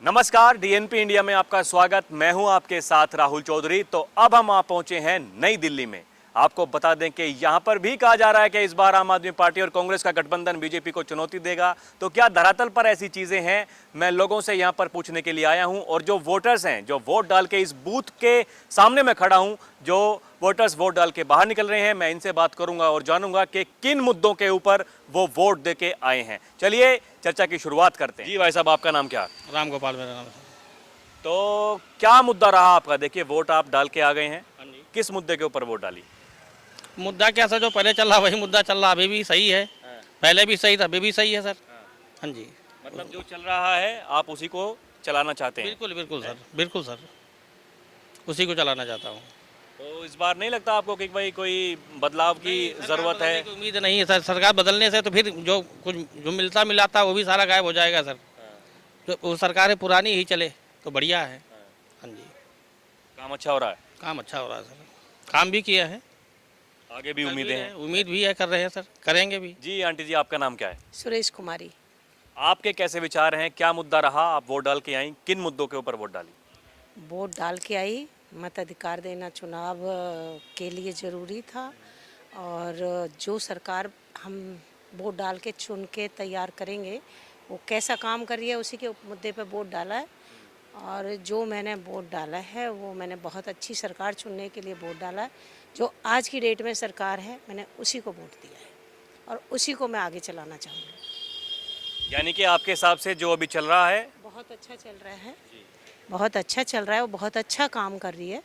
नमस्कार, DNP India में आपका स्वागत। मैं हूं आपके साथ राहुल चौधरी। तो अब हम पहुंचे हैं नई दिल्ली में। आपको बता दें कि यहां पर भी कहा जा रहा है कि इस बार आम आदमी पार्टी और कांग्रेस का गठबंधन बीजेपी को चुनौती देगा। तो क्या धरातल पर ऐसी चीजें हैं? मैं लोगों से यहां पर पूछने के लिए आया हूं और जो वोटर्स हैं, जो वोट डाल के इस बूथ के सामने मैं खड़ा हूं, जो वोटर्स वोट डाल के बाहर निकल रहे हैं, मैं इनसे बात करूंगा और जानूंगा कि किन मुद्दों के ऊपर वो वोट दे के आए हैं। चलिए चर्चा की शुरुआत करते हैं। जी भाई साहब, आपका नाम क्या? राम गोपाल मेरा नाम है। तो क्या मुद्दा रहा आपका? देखिए, वोट आप डाल के आ गए हैं, किस मुद्दे के ऊपर वोट डाली? मुद्दा क्या सर, जो पहले चल रहा वही मुद्दा चल रहा, अभी भी सही है। पहले भी सही था, अभी भी सही है सर। हाँ जी, मतलब जो चल रहा है आप उसी को चलाना चाहते हैं? बिल्कुल बिल्कुल सर, बिल्कुल सर, उसी को चलाना चाहता हूँ। तो इस बार नहीं लगता आपको कि भाई कोई बदलाव की जरूरत है? उम्मीद नहीं है सर, सरकार बदलने से तो फिर जो कुछ जो मिलता मिलाता वो भी सारा गायब हो जाएगा सर। जो वो सरकारें पुरानी ही चले तो बढ़िया है। हाँ जी, काम अच्छा हो रहा है? काम अच्छा हो रहा है सर, काम भी किया है, आगे भी उम्मीदें हैं? उम्मीद भी है, कर रहे हैं सर, करेंगे भी। जी आंटी जी, आपका नाम क्या है? सुरेश कुमारी। आपके कैसे विचार हैं? क्या मुद्दा रहा? आप वोट डाल के आई, किन मुद्दों के ऊपर वोट डाली? वोट डाल के आई, मताधिकार देना चुनाव के लिए ज़रूरी था और जो सरकार हम वोट डाल के चुन के तैयार करेंगे वो कैसा काम कर रही है उसी के मुद्दे पे वोट डाला है। और जो मैंने वोट डाला है वो मैंने बहुत अच्छी सरकार चुनने के लिए वोट डाला है। जो आज की डेट में सरकार है मैंने उसी को वोट दिया है और उसी को मैं आगे चलाना चाहूँगी। यानी कि आपके हिसाब से जो अभी चल रहा है बहुत अच्छा चल रहा है, बहुत अच्छा चल रहा है, वो बहुत अच्छा काम कर रही है।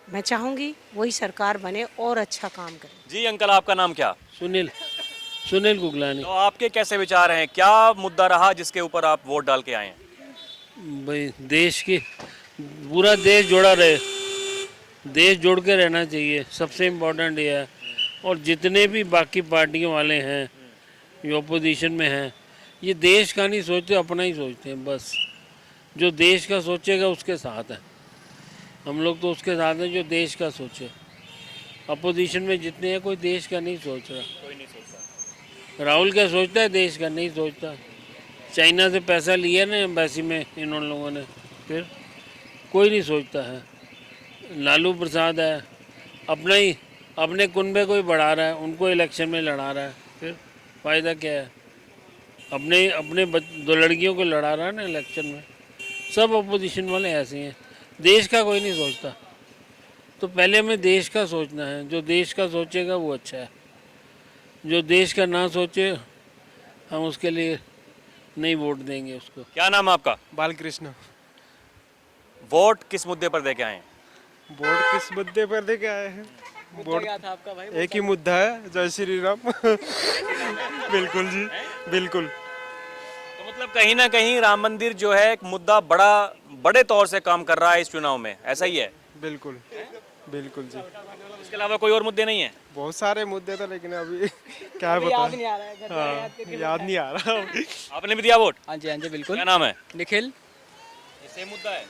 मैं चाहूँगी वही सरकार बने और अच्छा काम करे। जी अंकल, आपका नाम क्या? सुनील गुगलानी। तो आपके कैसे विचार हैं? क्या मुद्दा रहा जिसके ऊपर आप वोट डाल के आए हैं? भाई देश की पूरा देश जुड़ा रहे, देश जुड़ के रहना चाहिए, सबसे इम्पोर्टेंट ये है। और जितने भी बाकी पार्टियों वाले हैं जो अपोजिशन में हैं, ये देश का नहीं सोचते, अपना ही सोचते हैं बस। जो देश का सोचेगा उसके साथ है, हम लोग तो उसके साथ हैं जो देश का सोचे। अपोजिशन में जितने हैं कोई देश का नहीं सोच रहा। कोई नहीं सोचता। राहुल क्या सोचता है? देश का नहीं सोचता। चाइना से पैसा लिया ना एम्बेसी में इन लोगों ने, फिर कोई नहीं सोचता है। लालू प्रसाद है, अपना ही अपने कुनबे को ही बढ़ा रहा है, उनको इलेक्शन में लड़ा रहा है, फिर फ़ायदा क्या है? अपने अपने दो लड़कियों को लड़ा रहा है ना इलेक्शन में। सब अपोजिशन वाले ऐसे हैं, देश का कोई नहीं सोचता। तो पहले हमें देश का सोचना है, जो देश का सोचेगा वो अच्छा है। जो देश का ना सोचे हम उसके लिए नहीं वोट देंगे उसको। क्या नाम है आपका? बालकृष्ण। वोट किस मुद्दे पर दे के आए हैं? वोट किस मुद्दे पर दे के आए हैं? वोट क्या था आपका भाई? एक ही मुद्दा है, जय श्री राम। बिल्कुल जी, बिल्कुल। तो मतलब कहीं ना कहीं राम मंदिर जो है एक मुद्दा बड़े तौर से काम कर रहा है इस चुनाव में, ऐसा ही है? बिल्कुल बिल्कुल जी। इसके अलावा कोई और मुद्दे नहीं है? बहुत सारे मुद्दे थे लेकिन अभी क्या बताएं। याद नहीं आ रहा। आपने भी दिया वोट? हाँ जी बिल्कुल। क्या नाम है? निखिल। ये सेम मुद्दा है?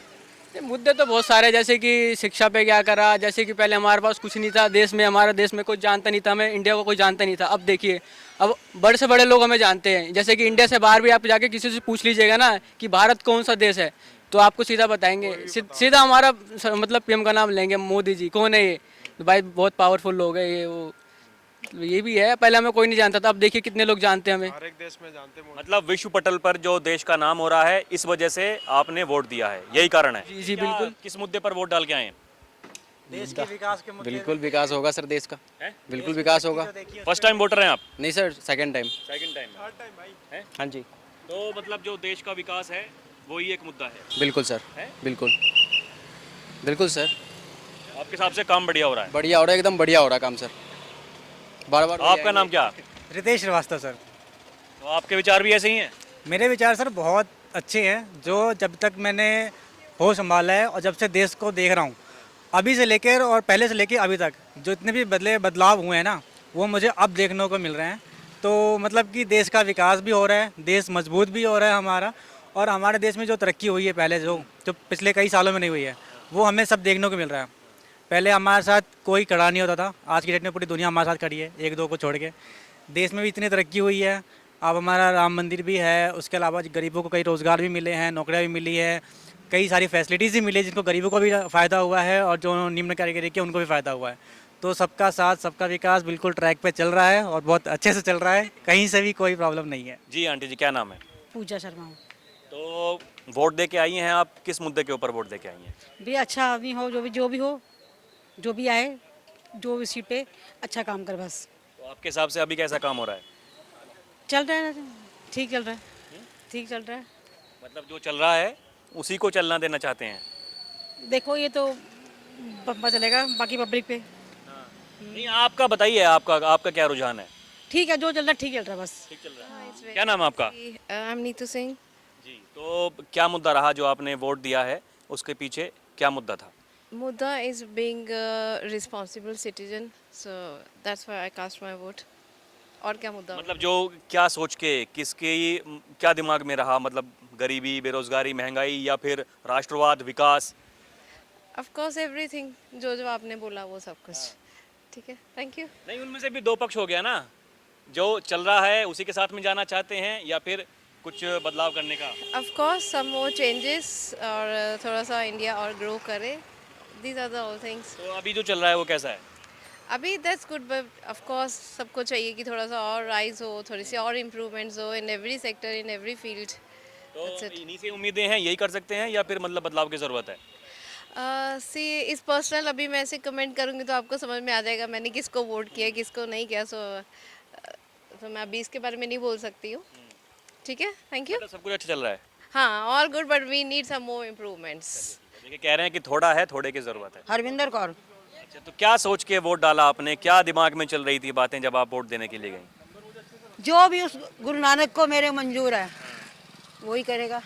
ये मुद्दे तो बहुत सारे, जैसे कि शिक्षा पे क्या करा, जैसे कि पहले हमारे पास कुछ नहीं था देश में, हमारे देश में कोई जानता नहीं था, हमें इंडिया को कोई जानता नहीं था। अब देखिए, अब बड़े से बड़े लोग हमें जानते हैं। जैसे कि इंडिया से बाहर भी आप जाके किसी से पूछ लीजिएगा ना कि भारत कौन सा देश है, तो आपको सीधा बताएंगे, सीधा हमारा मतलब पीएम का नाम लेंगे, मोदी जी। कौन है ये? तो भाई बहुत पावरफुल लोग है ये वो। ये भी है, पहले हमें कोई नहीं जानता था, अब देखिए कितने लोग जानते हैं हमें। हर एक देश में जानते हैं। मतलब विश्व पटल पर जो देश का नाम हो रहा है, इस वजह से आपने वोट दिया है, यही कारण है? जी क्या- बिल्कुल। किस मुद्दे पर वोट डाल के आए हैं? देश के विकास के मुद्दे। बिल्कुल विकास होगा सर, देश का हैं? बिल्कुल विकास होगा। फर्स्ट टाइम वोटर हैं आप? नहीं sir, second time. Second time? हाँ जी तो मतलब जो देश का विकास है वही एक मुद्दा है? बिल्कुल सर, हैं? बिल्कुल बिल्कुल सर। आपके हिसाब से काम बढ़िया हो रहा है? बढ़िया हो रहा है, एकदम बढ़िया हो रहा है काम सर। बार बार आपका नाम क्या? रितेश श्रीवास्तव सर। तो आपके विचार भी ऐसे ही हैं? मेरे विचार सर बहुत अच्छे हैं। जो जब तक मैंने होश संभाला है और जब से देश को देख रहा हूँ, अभी से लेकर और पहले से लेकर अभी तक जो इतने भी बदलाव हुए हैं ना, वो मुझे अब देखने को मिल रहे हैं। तो मतलब कि देश का विकास भी हो रहा है, देश मजबूत भी हो रहा है हमारा। और हमारे देश में जो तरक्की हुई है पहले जो पिछले कई सालों में नहीं हुई है, वो हमें सब देखने को मिल रहा है। पहले हमारे साथ कोई खड़ा नहीं होता था, आज की डेट में पूरी दुनिया हमारे साथ खड़ी है, एक दो को छोड़ के। देश में भी इतनी तरक्की हुई है, अब हमारा राम मंदिर भी है, उसके अलावा गरीबों को कई रोज़गार भी मिले हैं, नौकरियाँ भी मिली है, कई सारी फैसिलिटीज़ भी मिली है, जिनको गरीबों को भी फ़ायदा हुआ है और जो निम्न कैटेगरी के उनको भी फ़ायदा हुआ है। तो सबका साथ सबका विकास बिल्कुल ट्रैक पे चल रहा है और बहुत अच्छे से चल रहा है, कहीं से भी कोई प्रॉब्लम नहीं है। जी आंटी जी, क्या नाम है? पूजा शर्मा हूँ। तो वोट दे के आई हैं आप, किस मुद्दे के ऊपर वोट दे के आई हैं? भी अच्छा आदमी हो, जो भी आए, जो भी सीट पे अच्छा काम कर, बस तो आपके हिसाब से अभी कैसा काम हो रहा है? चल रहा है, ठीक चल रहा है, ठीक चल रहा है। मतलब जो चल रहा है उसी को चलना देना चाहते हैं? देखो ये तो पता चलेगा बाकी पब्लिक पे। नहीं, आपका बताइए, आपका क्या रुझान है? ठीक है, जो चल रहा है ठीक चल रहा है, बस। ठीक चल रहा है। क्या नाम है आपका? I am Neetu Singh. जी, तो क्या मुद्दा रहा जो आपने वोट दिया है, उसके पीछे क्या मुद्दा था? मुद्दा is being responsible citizen, so that's why I cast my vote. और क्या मुद्दा? मतलब जो क्या सोच के, क्या दिमाग में रहा? मतलब गरीबी, बेरोजगारी, महंगाई, या फिर राष्ट्रवाद, विकास? ऑफ कोर्स एवरीथिंग, जो आपने बोला वो सब कुछ। ठीक है, थैंक यू। नहीं, उनमें से भी दो पक्ष हो गया ना, जो चल रहा है उसी के साथ में जाना चाहते हैं या फिर कुछ बदलाव करने का? Of course some more changes और थोड़ा सा इंडिया और ग्रो करे, these are the all things. तो अभी जो चल रहा है वो कैसा है? अभी that's good, but of course सबको चाहिए कि थोड़ा सा और राइज हो, थोड़ी सी और इम्प्रूवमेंट्स हो in every sector, in every field. तो इन्हीं से उम्मीदें हैं, यही कर सकते हैं या फिर मतलब बदलाव की ज़रूरत है? सी इस पर्सनल अभी मैं ऐसे कमेंट करूँगी तो आपको समझ में आ जाएगा मैंने किसको वोट किया, किसको नहीं किया। तो मैं अभी इसके बारे में नहीं बोल सकती हूँ। ठीक है, थैंक यू। मतलब सब कुछ अच्छा चल रहा है? हाँ, all good, but we need some more improvements. देखिए, कह रहे हैं कि थोड़ा है, थोड़े की ज़रूरत है। हरविंदर कौर। अच्छा, तो क्या सोच के वोट डाला आपने? क्या दिमाग में चल रही थी बातें जब आप वोट देने के लिए गई? जो भी उस गुरु नानक को मेरे मंजूर है वही करेगा,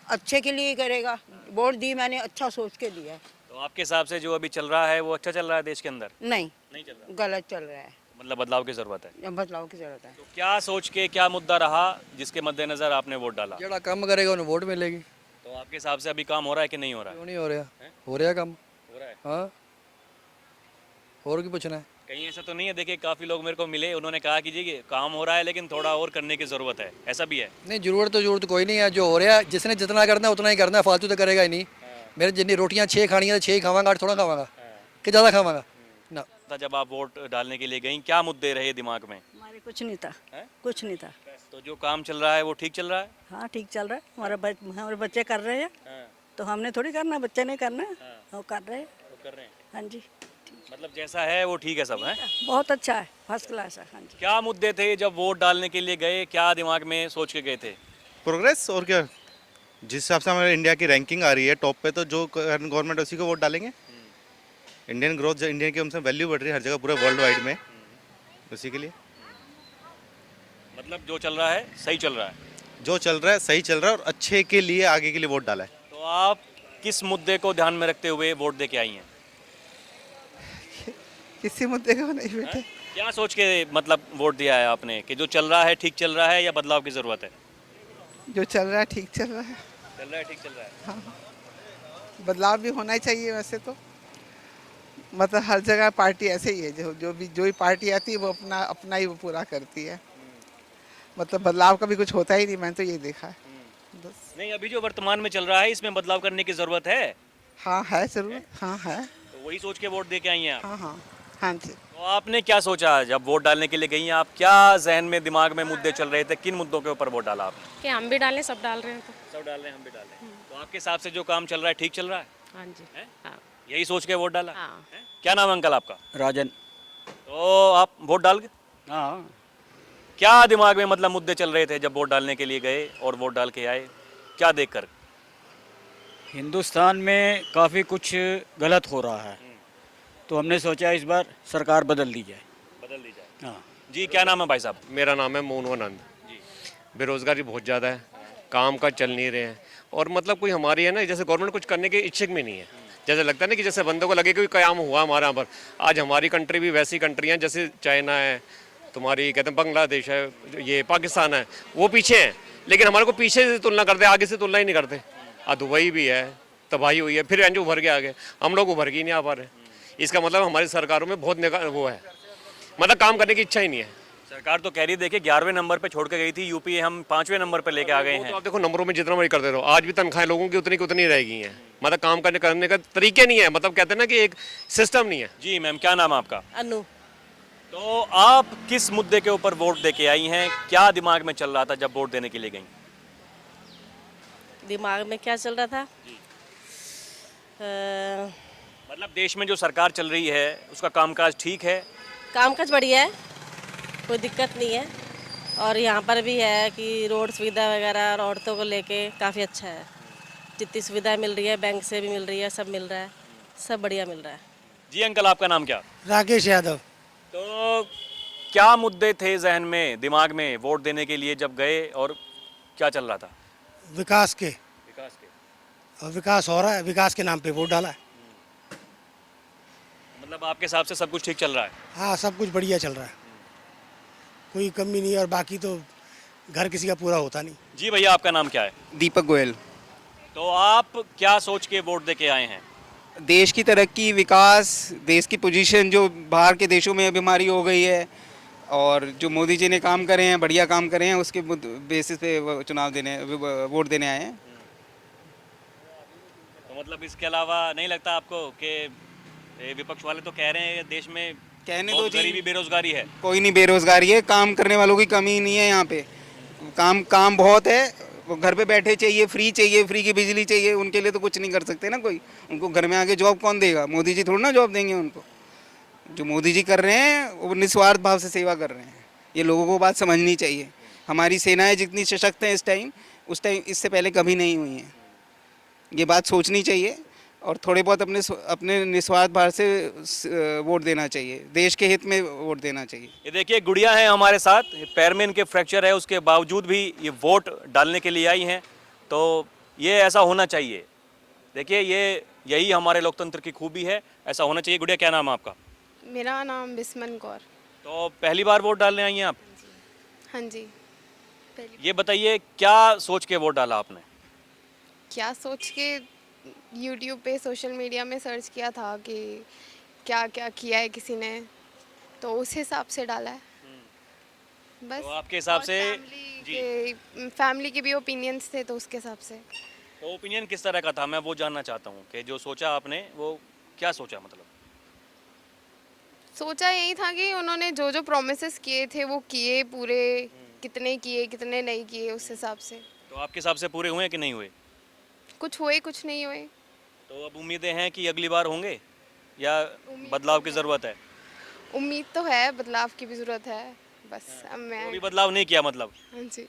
अच्छे के लिए ही करेगा। वोट दी मैंने, अच्छा सोच के दिया है। तो आपके हिसाब से जो अभी चल रहा है वो अच्छा चल रहा है देश के अंदर? नहीं नहीं चल रहा, गलत चल रहा है, मतलब बदलाव की ज़रूरत है। बदलाव की जरूरत है। तो क्या सोच के, क्या मुद्दा रहा जिसके मद्देनजर आपने वोट डाला? ਜਿਹੜਾ ਕੰਮ ਕਰੇਗਾ ਉਹਨੂੰ ਵੋਟ ਮਿਲੇਗੀ। तो आपके हिसाब से अभी काम हो रहा है कि नहीं हो रहा है? ਕਿਉਂ ਨਹੀਂ ਹੋ ਰਿਹਾ? ਹੋ ਰਿਹਾ ਕੰਮ। हो रहा है। ਹਾਂ ਹੋਰ ਕੀ ਪੁੱਛਣਾ ਹੈ? कहीं ऐसा तो नहीं है? देखिए, काफ़ी लोग मेरे को मिले, उन्होंने कहा कि जी कि काम हो रहा है लेकिन थोड़ा और करने की ज़रूरत है, ऐसा भी है? नहीं जरूरत कोई नहीं है। जो हो रहा है जिसने जितना करना है उतना ही करना है, फालतू तो करेगा ही नहीं। मेरे जितनी रोटियां 6 खानी है 6 ही खावांगा, 8 थोड़ा खावांगा कि ज़्यादा खावांगा ना। जब आप वोट डालने के लिए गई, क्या मुद्दे रहे दिमाग में? हमारे कुछ नहीं था, हैं? कुछ नहीं था। तो जो काम चल रहा है वो ठीक चल रहा है? हाँ ठीक चल रहा है, हमारे बच्चे कर रहे हैं, तो हमने थोड़ी करना, बच्चे नहीं करना, वो कर रहे हैं। वो कर रहे हैं, हाँ जी, मतलब जैसा है वो ठीक है सब है? बहुत अच्छा है, फर्स्ट क्लास है। हाँ जी। क्या मुद्दे थे जब वोट डालने के लिए गए, क्या दिमाग में सोच के गए थे? प्रोग्रेस और क्या, जिस हिसाब से हमारे इंडिया की रैंकिंग आ रही है टॉप पे, तो जो गवर्नमेंट उसी को वोट डालेंगे। इंडियन ग्रोथ, इंडियन की उनसे वैल्यू बढ़ रही है हर जगह पूरे वर्ल्ड वाइड में, उसी के लिए। मतलब जो चल रहा है सही चल रहा है? जो चल रहा है सही चल रहा है और अच्छे के लिए, आगे के लिए वोट डाला है। तो आप किस मुद्दे को ध्यान में रखते हुए वोट दे के आई हैं? किसी मुद्दे को नहीं बेटे। क्या सोच के मतलब वोट दिया है आपने कि जो चल रहा है ठीक चल रहा है या बदलाव की ज़रूरत है? जो चल रहा है ठीक चल रहा है। चल रहा है, ठीक चल रहा है। हाँ, बदलाव भी होना ही चाहिए वैसे तो। मतलब हर जगह पार्टी ऐसे ही है, जो भी पार्टी आती है वो अपना ही वो पूरा करती है। मतलब बदलाव का भी कुछ होता ही नहीं, मैंने तो ये देखा है बस। नहीं, अभी जो वर्तमान में चल रहा है इसमें बदलाव करने की ज़रूरत है? हाँ है जरूर, हाँ है। तो वही सोच के वोट दे के आई हैं आप? हाँ हाँ हाँ जी। तो आपने क्या सोचा जब वोट डालने के लिए गई हैं? आप क्या जहन में, दिमाग में मुद्दे चल रहे थे? किन मुद्दों के ऊपर वोट डाला आपने? कि हम भी डालें, सब डाल रहे हैं तो। सब डाल रहे हैं, हम भी डाल रहे हैं। तो आपके हिसाब से जो काम चल रहा है ठीक चल रहा है? हाँ जी। हैं? हाँ। यही सोच के वोट डाला? हाँ। हैं? क्या नाम है अंकल आपका? राजन। तो आप वोट डाल गए? हाँ, क्या दिमाग में मतलब मुद्दे चल रहे थे जब वोट डालने के लिए गए और वोट डाल के आए? क्या देखकर? हिंदुस्तान में काफ़ी कुछ गलत हो रहा है, तो हमने सोचा इस बार सरकार बदल दी जाए। बदल दी जाए। हाँ जी, क्या नाम है भाई साहब? मेरा नाम है मोनू आनंद। बेरोजगारी बहुत ज़्यादा है, काम का चल नहीं रहे हैं, और मतलब कोई हमारी है ना, जैसे गवर्नमेंट कुछ करने के इच्छुक में नहीं है। जैसे लगता है ना कि जैसे बंदों को लगे कि काम हुआ हमारे यहाँ पर। आज हमारी कंट्री भी वैसी कंट्री हैं जैसे चाइना है, तुम्हारी कहते हैं बांग्लादेश है, ये पाकिस्तान है, वो पीछे हैं, लेकिन हमारे को पीछे से तुलना करते, आगे से तुलना ही नहीं करते। दुबई भी है, तबाही हुई है, फिर एंजो उभर के आगे, हम लोग उभर के ही नहीं आ पा रहे। इसका मतलब हमारी सरकारों में बहुत वो है, मतलब काम करने की इच्छा ही नहीं है। सरकार तो कह रही देखिए 11वें नंबर पे छोड़ के गई थी, यूपी हम 5वें नंबर पे लेके आ गए वो हैं। तो आप देखो नंबरों में जितना मर्जी करते रहो, आज भी तनख्वाहें लोगों की उतनी रह गई हैं। मतलब काम करने का तरीके नहीं है, मतलब कहते हैं ना कि एक सिस्टम नहीं है। जी मैम, क्या नाम है आपका? अनु। तो आप किस मुद्दे के ऊपर वोट दे के आई हैं? क्या दिमाग में चल रहा था जब वोट देने के लिए गई? दिमाग में क्या चल रहा था? मतलब देश में जो सरकार चल रही है उसका कामकाज ठीक है? कामकाज बढ़िया है, कोई दिक्कत नहीं है। और यहाँ पर भी है कि रोड सुविधा वगैरह और औरतों को लेके काफ़ी अच्छा है। जितनी सुविधाएं मिल रही है, बैंक से भी मिल रही है, सब मिल रहा है, सब बढ़िया मिल रहा है। जी अंकल, आपका नाम क्या? राकेश यादव। तो क्या मुद्दे थे जहन में, दिमाग में वोट देने के लिए जब गए, और क्या चल रहा था? विकास के, विकास के। और विकास हो रहा है, विकास के नाम पे वोट डाला है। मतलब आपके हिसाब से सब कुछ ठीक चल रहा है? हाँ, सब कुछ बढ़िया चल रहा है, कोई कमी नहीं है। और बाकी तो घर किसी का पूरा होता नहीं। जी भैया, आपका नाम क्या है? दीपक गोयल। तो आप क्या सोच के वोट दे के आए हैं? देश की तरक्की, विकास, देश की पोजीशन जो बाहर के देशों में बीमारी हो गई है, और जो मोदी जी ने काम करे हैं, बढ़िया काम करे हैं, उसके बेसिस पे वोट देने आए हैं। तो मतलब इसके अलावा नहीं लगता आपको कि विपक्ष वाले तो कह रहे हैं देश में कहने बहुत दो जी, गरीबी, बेरोजगारी है? कोई नहीं बेरोजगारी है, काम करने वालों की कमी नहीं है यहाँ पे। काम बहुत है। वो घर पे बैठे चाहिए, फ्री की बिजली चाहिए, उनके लिए तो कुछ नहीं कर सकते ना कोई। उनको घर में आके जॉब कौन देगा? मोदी जी थोड़ी ना जॉब देंगे उनको। जो मोदी जी कर रहे हैं वो निस्वार्थ भाव से सेवा कर रहे हैं। ये लोगों को बात समझनी चाहिए। हमारी सेनाएं जितनी सशक्त हैं उस टाइम इससे पहले कभी नहीं हुई हैं। ये बात सोचनी चाहिए और थोड़े बहुत अपने निस्वार्थ भाव से वोट देना चाहिए, देश के हित में वोट देना चाहिए। ये देखिए गुड़िया है हमारे साथ, पैर में इनके फ्रैक्चर है, उसके बावजूद भी ये वोट डालने के लिए आई हैं। तो ये ऐसा होना चाहिए। देखिए यही हमारे लोकतंत्र की खूबी है, ऐसा होना चाहिए। गुड़िया, क्या नाम है आपका? मेरा नाम बिस्मन कौर। तो पहली बार वोट डालने आई हैं आप? हाँ जी। ये बताइए क्या सोच के वोट डाला आपने? क्या सोच के, यूट्यूब पे, सोशल मीडिया में सर्च किया था कि क्या क्या किया है किसी ने, तो उस हिसाब से डाला है बस। तो आपके हिसाब से फैमिली के भी ओपिनियंस थे, तो उसके हिसाब से। तो ओपिनियन किस तरह का था, मैं वो जानना चाहता हूँ कि जो सोचा आपने वो क्या सोचा? मतलब सोचा यही था कि उन्होंने जो जो प्रोमिसेस किए थे वो किए पूरे, कितने किए कितने नहीं किए, उस हिसाब से। तो आपके हिसाब से पूरे हुए कि नहीं हुए? कुछ हुए कुछ नहीं हुए। तो अब उम्मीदें हैं कि अगली बार होंगे या बदलाव की ज़रूरत है? उम्मीद तो है, बदलाव की भी ज़रूरत है बस। अब मैं तो अभी बदलाव नहीं किया मतलब? हाँ जी,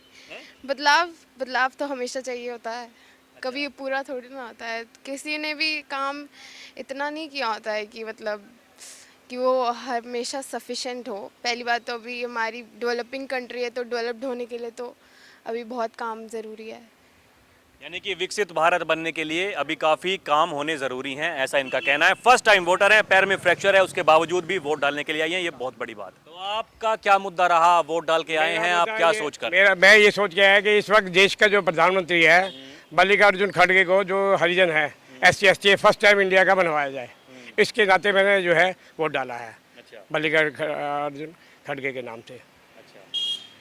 बदलाव तो हमेशा चाहिए होता है। कभी पूरा थोड़ी ना होता है। किसी ने भी काम इतना नहीं किया होता है कि मतलब कि वो हमेशा सफिशेंट हो। पहली बात तो अभी हमारी डेवलपिंग कंट्री है, तो डेवलप्ड होने के लिए तो अभी बहुत काम ज़रूरी है। यानी कि विकसित भारत बनने के लिए अभी काफ़ी काम होने ज़रूरी हैं, ऐसा इनका कहना है। फर्स्ट टाइम वोटर हैं, पैर में फ्रैक्चर है, उसके बावजूद भी वोट डालने के लिए आई हैं, ये बहुत बड़ी बात है। तो आपका क्या मुद्दा रहा? वोट डाल के आए हैं, आप क्या सोच कर? मैं ये सोच के आया कि इस वक्त देश का जो प्रधानमंत्री है मल्लिकार्जुन खड़गे को, जो हरिजन है, SC/ST फर्स्ट टाइम इंडिया का बनवाया जाए, इसके नाते मैंने जो है वोट डाला है मल्लिकार्जुन खड़गे के नाम से।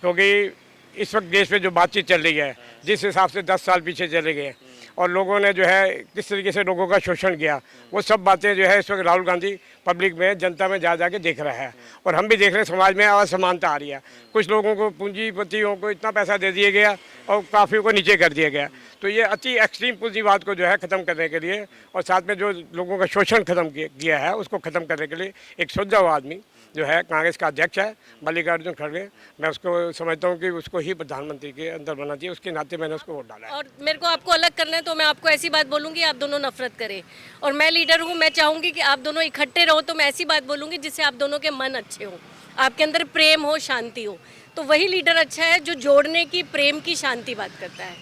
क्योंकि इस वक्त देश में जो बातचीत चल रही है, जिस हिसाब से 10 साल पीछे चले गए और लोगों ने जो है किस तरीके से लोगों का शोषण किया, वो सब बातें जो है इस वक्त राहुल गांधी पब्लिक में, जनता में जा के देख रहा है। और हम भी देख रहे हैं समाज में असमानता आ रही है। कुछ लोगों को, पूंजीपतियों को इतना पैसा दे दिया गया और काफ़ी को नीचे कर दिया गया। तो ये अति एक्सट्रीम पूंजीवाद को जो है ख़त्म करने के लिए और साथ में जो लोगों का शोषण ख़त्म किया है उसको ख़त्म करने के लिए एक सुलझाऊ आदमी जो है कांग्रेस का अध्यक्ष है मल्लिकार्जुन खड़गे, मैं उसको समझता हूँ कि उसको ही प्रधानमंत्री के अंदर बनना चाहिए। उसके नाते मैंने उसको वोट डाला है। और मेरे को आपको अलग करना है तो मैं आपको ऐसी बात बोलूँगी, आप दोनों नफरत करें। और मैं लीडर हूँ, मैं चाहूँगी कि आप दोनों इकट्ठे रहो, तो मैं ऐसी बात बोलूँगी जिससे आप दोनों के मन अच्छे हों, आपके अंदर प्रेम हो, शांति हो। तो वही लीडर अच्छा है जो जोड़ने की, प्रेम की, शांति बात करता है।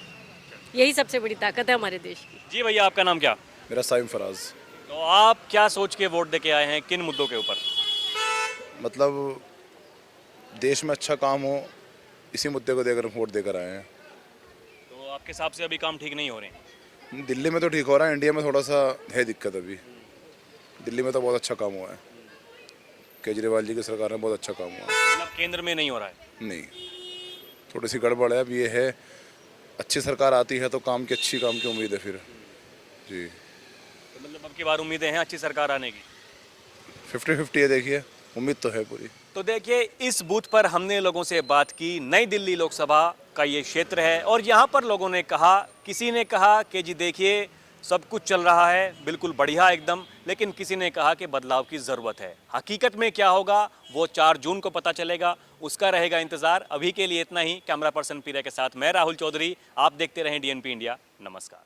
यही सबसे बड़ी ताकत है हमारे देश की। जी भैया, आपका नाम क्या? मेरा साइम फराज। तो आप क्या सोच के वोट दे के आए हैं, किन मुद्दों के ऊपर? मतलब देश में अच्छा काम हो, इसी मुद्दे को देकर वोट देकर आए हैं। तो आपके हिसाब से अभी काम ठीक नहीं हो रहे हैं? दिल्ली में तो ठीक हो रहा है, इंडिया में थोड़ा सा है दिक्कत अभी। दिल्ली में तो बहुत अच्छा काम हुआ है, केजरीवाल जी की सरकार में बहुत अच्छा काम हुआ है। मतलब केंद्र में नहीं हो रहा है। नहीं, थोड़ी सी गड़बड़ है। अब ये है, अच्छी सरकार आती है तो काम की उम्मीद है फिर जी। तो मतलब अब की बार उम्मीदें हैं अच्छी सरकार आने की? 50-50 है, देखिए उम्मीद तो है पूरी। तो देखिए, इस बूथ पर हमने लोगों से बात की। नई दिल्ली लोकसभा का ये क्षेत्र है और यहाँ पर लोगों ने कहा, किसी ने कहा कि जी देखिए सब कुछ चल रहा है बिल्कुल बढ़िया एकदम, लेकिन किसी ने कहा कि बदलाव की ज़रूरत है। हकीकत में क्या होगा वो 4 जून को पता चलेगा, उसका रहेगा इंतज़ार। अभी के लिए इतना ही। कैमरा पर्सन पीरे के साथ मैं राहुल चौधरी, आप देखते रहें DNP इंडिया। नमस्कार।